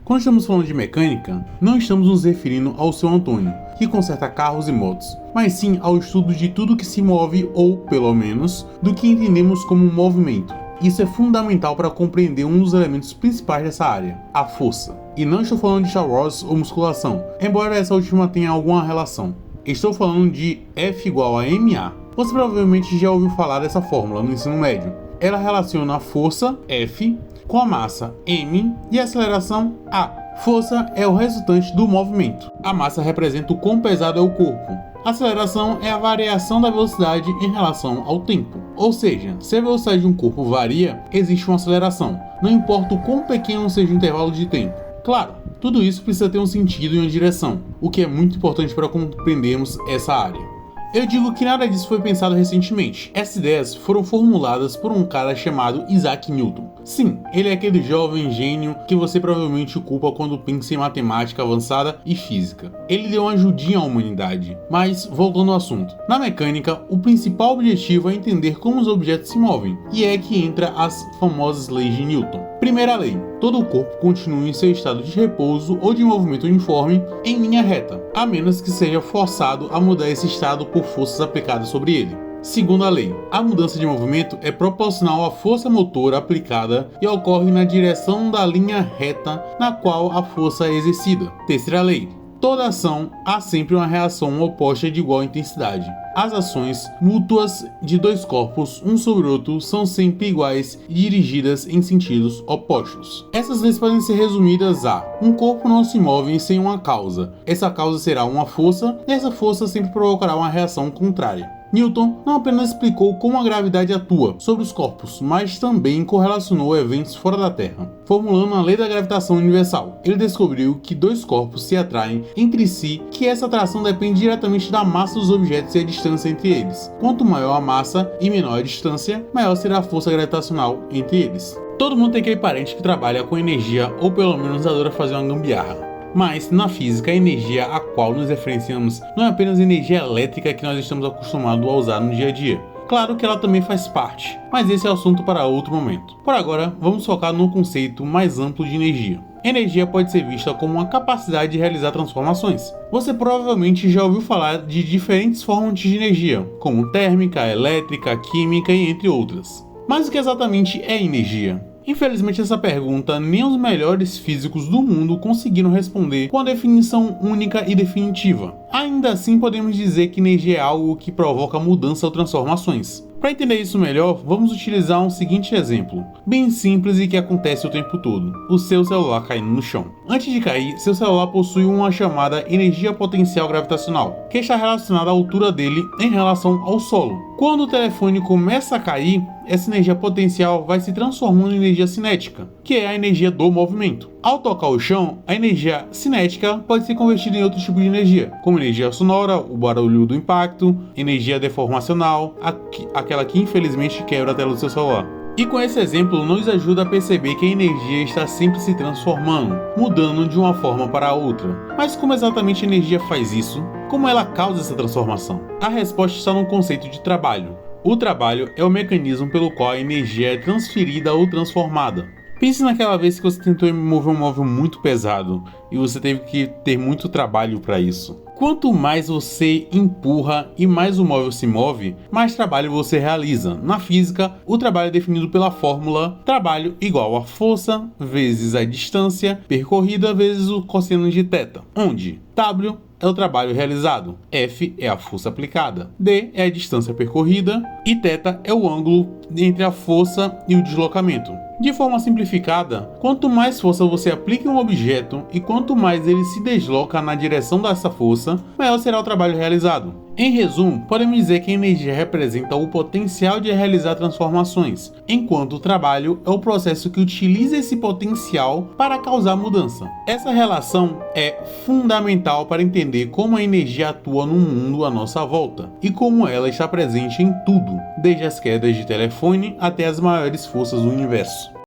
Quando estamos falando de mecânica, não estamos nos referindo ao seu Antônio, que conserta carros e motos, mas sim ao estudo de tudo que se move ou, pelo menos, do que entendemos como movimento. Isso é fundamental para compreender um dos elementos principais dessa área, a força. E não estou falando de Star Wars ou musculação, embora essa última tenha alguma relação. Estou falando de F igual a ma. Você provavelmente já ouviu falar dessa fórmula no ensino médio. Ela relaciona a força, F, com a massa, m, e a aceleração, a. Força é o resultante do movimento. A massa representa o quão pesado é o corpo. A aceleração é a variação da velocidade em relação ao tempo. Ou seja, se a velocidade de um corpo varia, existe uma aceleração, não importa o quão pequeno seja o intervalo de tempo. Claro, tudo isso precisa ter um sentido e uma direção, o que é muito importante para compreendermos essa área. Eu digo que nada disso foi pensado recentemente. Essas ideias foram formuladas por um cara chamado Isaac Newton. Sim, ele é aquele jovem gênio que você provavelmente culpa quando pensa em matemática avançada e física. Ele deu uma ajudinha à humanidade. Mas, voltando ao assunto. Na mecânica, o principal objetivo é entender como os objetos se movem, e é que entra as famosas leis de Newton. Primeira lei: todo o corpo continua em seu estado de repouso ou de movimento uniforme em linha reta, a menos que seja forçado a mudar esse estado por forças aplicadas sobre ele. Segunda lei: a mudança de movimento é proporcional à força motora aplicada e ocorre na direção da linha reta na qual a força é exercida. Terceira lei: toda ação há sempre uma reação oposta de igual intensidade. As ações mútuas de dois corpos, um sobre o outro, são sempre iguais e dirigidas em sentidos opostos. Essas leis podem ser resumidas a: um corpo não se move sem uma causa. Essa causa será uma força, e essa força sempre provocará uma reação contrária. Newton não apenas explicou como a gravidade atua sobre os corpos, mas também correlacionou eventos fora da Terra, formulando a lei da gravitação universal. Ele descobriu que dois corpos se atraem entre si, que essa atração depende diretamente da massa dos objetos e a distância entre eles. Quanto maior a massa e menor a distância, maior será a força gravitacional entre eles. Todo mundo tem aquele parente que trabalha com energia ou pelo menos adora fazer uma gambiarra. Mas, na física, a energia a qual nos referenciamos não é apenas a energia elétrica que nós estamos acostumados a usar no dia a dia. Claro que ela também faz parte, mas esse é assunto para outro momento. Por agora, vamos focar no conceito mais amplo de energia. Energia pode ser vista como uma capacidade de realizar transformações. Você provavelmente já ouviu falar de diferentes formas de energia, como térmica, elétrica, química e entre outras. Mas o que exatamente é energia? Infelizmente, essa pergunta nem os melhores físicos do mundo conseguiram responder com a definição única e definitiva. Ainda assim, podemos dizer que energia é algo que provoca mudança ou transformações. Para entender isso melhor, vamos utilizar um seguinte exemplo, bem simples e que acontece o tempo todo: o seu celular caindo no chão. Antes de cair, seu celular possui uma chamada energia potencial gravitacional, que está relacionada à altura dele em relação ao solo. Quando o telefone começa a cair, essa energia potencial vai se transformando em energia cinética, que é a energia do movimento. Ao tocar o chão, a energia cinética pode ser convertida em outro tipo de energia, como energia sonora, o barulho do impacto, energia deformacional, aquela que infelizmente quebra a tela do seu celular. E com esse exemplo nos ajuda a perceber que a energia está sempre se transformando, mudando de uma forma para outra. Mas como exatamente a energia faz isso? Como ela causa essa transformação? A resposta está no conceito de trabalho. O trabalho é o mecanismo pelo qual a energia é transferida ou transformada. Pense naquela vez que você tentou mover um móvel muito pesado e você teve que ter muito trabalho para isso. Quanto mais você empurra e mais o móvel se move, mais trabalho você realiza. Na física, o trabalho é definido pela fórmula trabalho igual a força vezes a distância percorrida vezes o cosseno de θ, onde W é o trabalho realizado, F é a força aplicada, D é a distância percorrida e θ é o ângulo entre a força e o deslocamento. De forma simplificada, quanto mais força você aplica em um objeto e quanto mais ele se desloca na direção dessa força, maior será o trabalho realizado. Em resumo, podemos dizer que a energia representa o potencial de realizar transformações, enquanto o trabalho é o processo que utiliza esse potencial para causar mudança. Essa relação é fundamental para entender como a energia atua no mundo à nossa volta e como ela está presente em tudo, desde as quedas de telefone até as maiores forças do universo.